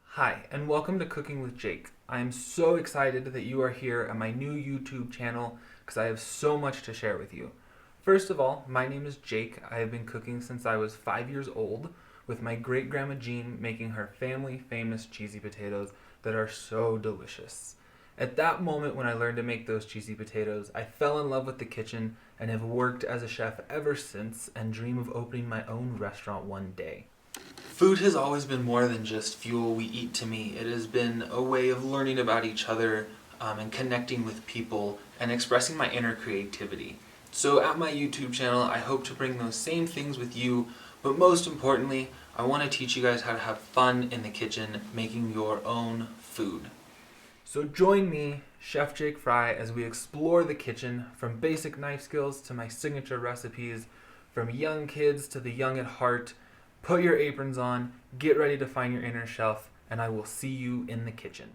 Hi, and welcome to Cooking with Jake. I am so excited that you are here at my new YouTube channel because I have so much to share with you. First of all, my name is Jake. I have been cooking since I was 5 years old, with my great-grandma Jean making her family famous cheesy potatoes that are so delicious. At that moment when I learned to make those cheesy potatoes, I fell in love with the kitchen and have worked as a chef ever since and dream of opening my own restaurant one day. Food has always been more than just fuel we eat to me. It has been a way of learning about each other and connecting with people and expressing my inner creativity. So at my YouTube channel, I hope to bring those same things with you, but most importantly, I want to teach you guys how to have fun in the kitchen making your own food. So join me, Chef Jake Fry, as we explore the kitchen from basic knife skills to my signature recipes, from young kids to the young at heart. Put your aprons on, get ready to find your inner chef, and I will see you in the kitchen.